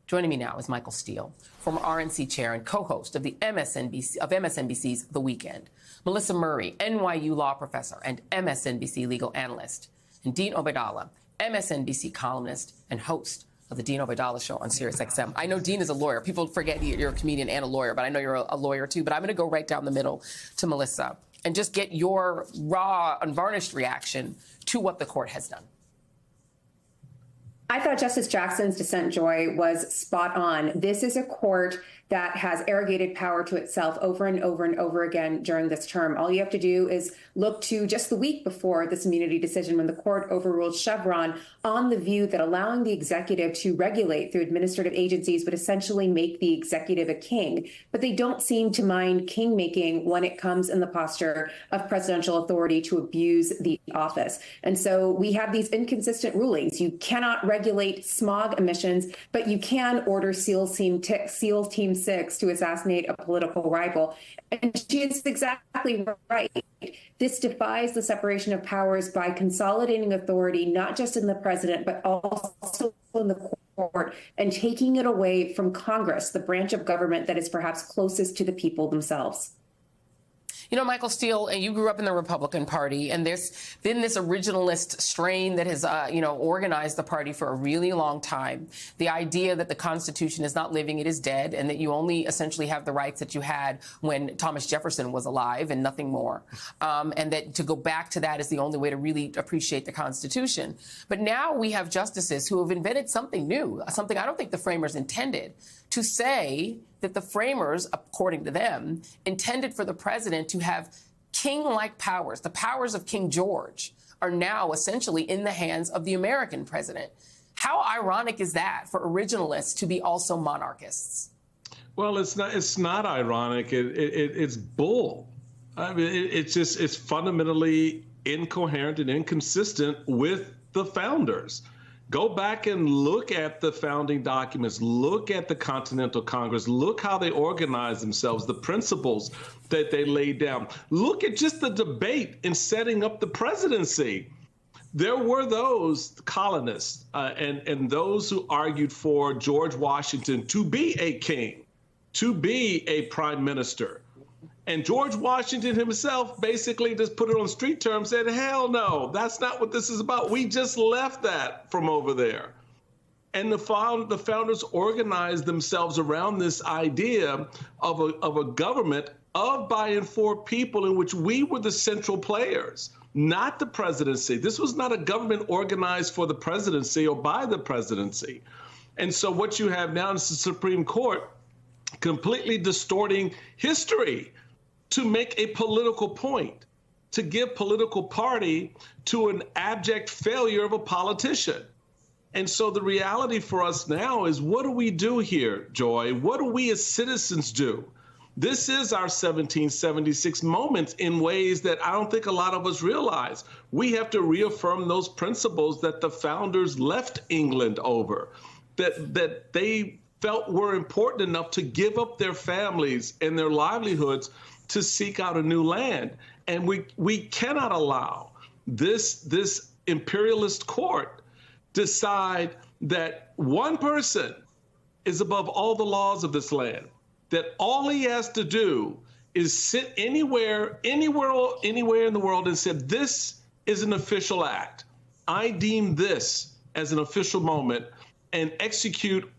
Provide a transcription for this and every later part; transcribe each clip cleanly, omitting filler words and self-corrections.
Joining me now is Michael Steele, former RNC chair and co-host of MSNBC's The Weekend. Melissa Murray, NYU law professor and MSNBC legal analyst. And Dean Obeidallah, MSNBC columnist and host of the Dean Obeidallah Show on SiriusXM. I know Dean is a lawyer. People forget you're a comedian and a lawyer, but I know you're a lawyer too. But I'm going to go right down the middle to Melissa and just get your raw, unvarnished reaction to what the court has done. I thought Justice Jackson's dissent, Joy, was spot on. This is a court that has arrogated power to itself over and over and over again during this term. All you have to do is look to just the week before this immunity decision when the court overruled Chevron on the view that allowing the executive to regulate through administrative agencies would essentially make the executive a king. But they don't seem to mind king-making when it comes in the posture of presidential authority to abuse the office. And so we have these inconsistent rulings. You cannot regulate smog emissions, but you can order SEAL Team 6 to assassinate a political rival. And she is exactly right. This defies the separation of powers by consolidating authority, not just in the president, but also in the court, and taking it away from Congress, the branch of government that is perhaps closest to the people themselves. You know, Michael Steele, you grew up in the Republican Party, and there's been this originalist strain that has, organized the party for a really long time. The idea that the Constitution is not living, it is dead, and that you only essentially have the rights that you had when Thomas Jefferson was alive and nothing more. And that to go back to that is the only way to really appreciate the Constitution. But now we have justices who have invented something new, something I don't think the framers intended, to say that the framers, according to them, intended for the president to have king-like powers. The powers of King George are now essentially in the hands of the American president. How ironic is that for originalists to be also monarchists? Well, it's not ironic. It's bull. I mean, it's fundamentally incoherent and inconsistent with the founders. Go back and look at the founding documents, look at the Continental Congress, look how they organized themselves, the principles that they laid down. Look at just the debate in setting up the presidency. There were those colonists and those who argued for George Washington to be a king, to be a prime minister. And George Washington himself basically just put it on street terms, said, hell no, that's not what this is about. We just left that from over there. And the founders organized themselves around this idea of a government of, by, and for people in which we were the central players, not the presidency. This was not a government organized for the presidency or by the presidency. And so what you have now is the Supreme Court completely distorting history to make a political point, to give political party to an abject failure of a politician. And so the reality for us now is, what do we do here, Joy? What do we as citizens do? This is our 1776 moment in ways that I don't think a lot of us realize. We have to reaffirm those principles that the founders left England over, that they felt were important enough to give up their families and their livelihoods to seek out a new land. And we cannot allow this imperialist court decide that one person is above all the laws of this land, that all he has to do is sit anywhere in the world and say, this is an official act. I deem this as an official moment, and execute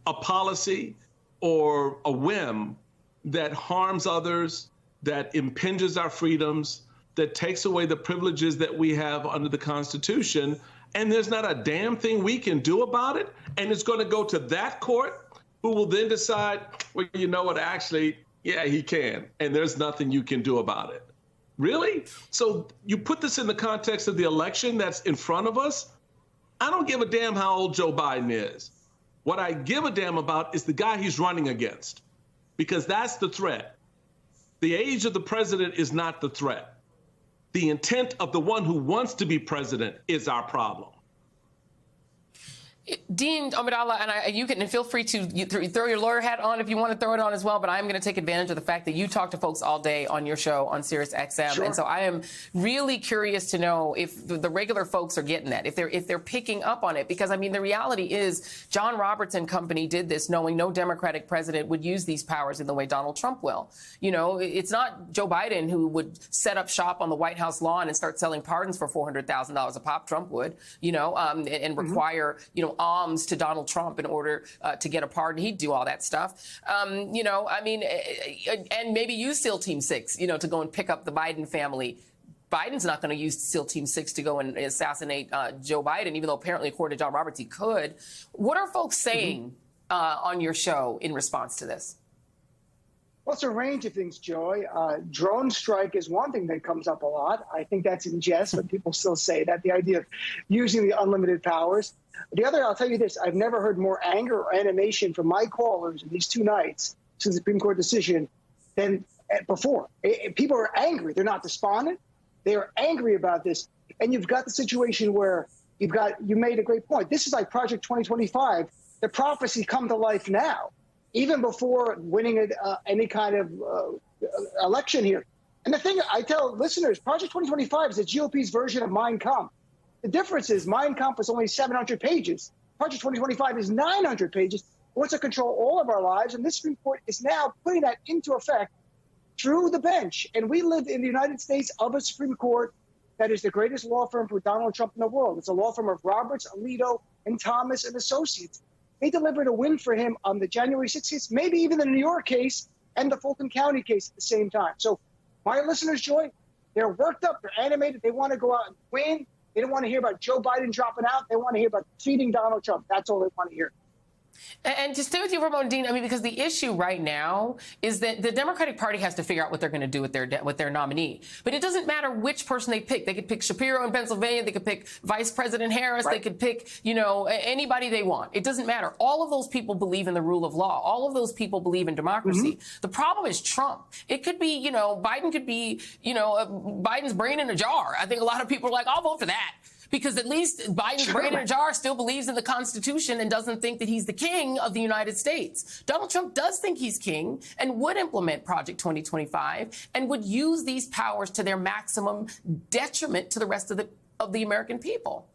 a policy or a whim that harms others, that impinges our freedoms, that takes away the privileges that we have under the Constitution, and there's not a damn thing we can do about it, and it's going to go to that court who will then decide, well, you know what, actually, yeah, he can, and there's nothing you can do about it. Really? So you put this in the context of the election that's in front of us? I don't give a damn how old Joe Biden is. What I give a damn about is the guy he's running against, because that's the threat. The age of the president is not the threat. The intent of the one who wants to be president is our problem. Dean Obeidallah, and you can feel free to throw your lawyer hat on if you want to throw it on as well. But I'm going to take advantage of the fact that you talk to folks all day on your show on Sirius XM, Sure. and so I am really curious to know if the regular folks are getting that, if they're picking up on it. Because I mean, the reality is, John Roberts and company did this knowing no Democratic president would use these powers in the way Donald Trump will. You know, it's not Joe Biden who would set up shop on the White House lawn and start selling pardons for $400,000 a pop. Trump would, you know, and require, you know, alms to Donald Trump in order to get a pardon. He'd do all that stuff. You know, I mean, and maybe use SEAL Team 6, you know, to go and pick up the Biden family. Biden's not going to use SEAL Team 6 to go and assassinate Joe Biden, even though apparently, according to John Roberts, he could. What are folks saying on your show in response to this? Well, it's a range of things, Joy. Drone strike is one thing that comes up a lot. I think that's in jest, but people still say that, the idea of using the unlimited powers. The other, I'll tell you this, I've never heard more anger or animation from my callers in these 2 nights since the Supreme Court decision than before. People are angry. They're not despondent. They are angry about this. And you've got the situation where you made a great point. This is like Project 2025. The prophecy come to life now, even before winning any kind of election here. And the thing I tell listeners, Project 2025 is the GOP's version of Mein Kampf. The difference is Mein Kampf is only 700 pages. Project 2025 is 900 pages. It wants to control all of our lives. And this Supreme Court is now putting that into effect through the bench. And we live in the United States of a Supreme Court that is the greatest law firm for Donald Trump in the world. It's a law firm of Roberts, Alito, and Thomas and Associates. They delivered a win for him on the January 6th case, maybe even the New York case and the Fulton County case at the same time. So my listeners, Joy, they're worked up, they're animated, they want to go out and win. They don't want to hear about Joe Biden dropping out. They want to hear about defeating Donald Trump. That's all they want to hear. And to stay with you for a moment, Dean, I mean, because the issue right now is that the Democratic Party has to figure out what they're going to do with their nominee. But it doesn't matter which person they pick. They could pick Shapiro in Pennsylvania. They could pick Vice President Harris. Right. They could pick, you know, anybody they want. It doesn't matter. All of those people believe in the rule of law. All of those people believe in democracy. Mm-hmm. The problem is Trump. It could be, you know, Biden could be, you know, Biden's brain in a jar. I think a lot of people are like, I'll vote for that. Because at least Biden's brain in a jar still believes in the Constitution and doesn't think that he's the king of the United States. Donald Trump does think he's king and would implement Project 2025 and would use these powers to their maximum detriment to the rest of the American people.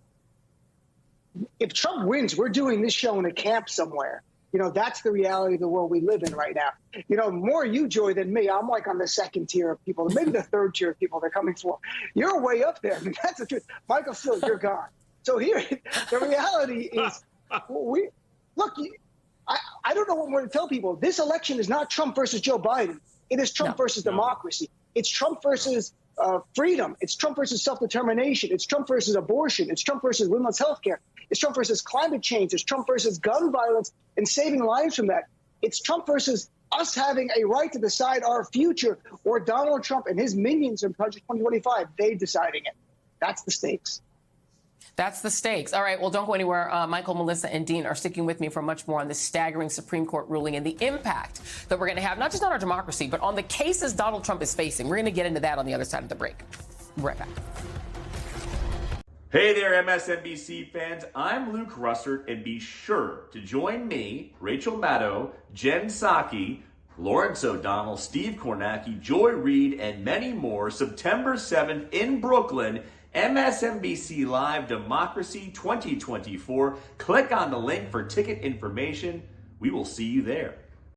If Trump wins, we're doing this show in a camp somewhere. You know, that's the reality of the world we live in right now. You know, more you, Joy, than me. I'm like on the second tier of people, maybe the third tier of people they're coming for. You're way up there. I mean, that's the truth. Michael Steele, you're gone. So here, the reality is, I don't know what more to tell people. This election is not Trump versus Joe Biden. It is Trump versus democracy. It's Trump versus freedom. It's Trump versus self-determination. It's Trump versus abortion. It's Trump versus women's health care. It's Trump versus climate change. It's Trump versus gun violence and saving lives from that. It's Trump versus us having a right to decide our future, or Donald Trump and his minions in Project 2025, they deciding it. That's the stakes. That's the stakes. All right. Well, don't go anywhere. Michael, Melissa, and Dean are sticking with me for much more on this staggering Supreme Court ruling and the impact that we're going to have, not just on our democracy, but on the cases Donald Trump is facing. We're going to get into that on the other side of the break. Right back. Hey there, MSNBC fans. I'm Luke Russert, and be sure to join me, Rachel Maddow, Jen Psaki, Lawrence O'Donnell, Steve Kornacki, Joy Reid, and many more September 7th in Brooklyn, MSNBC Live Democracy 2024. Click on the link for ticket information. We will see you there.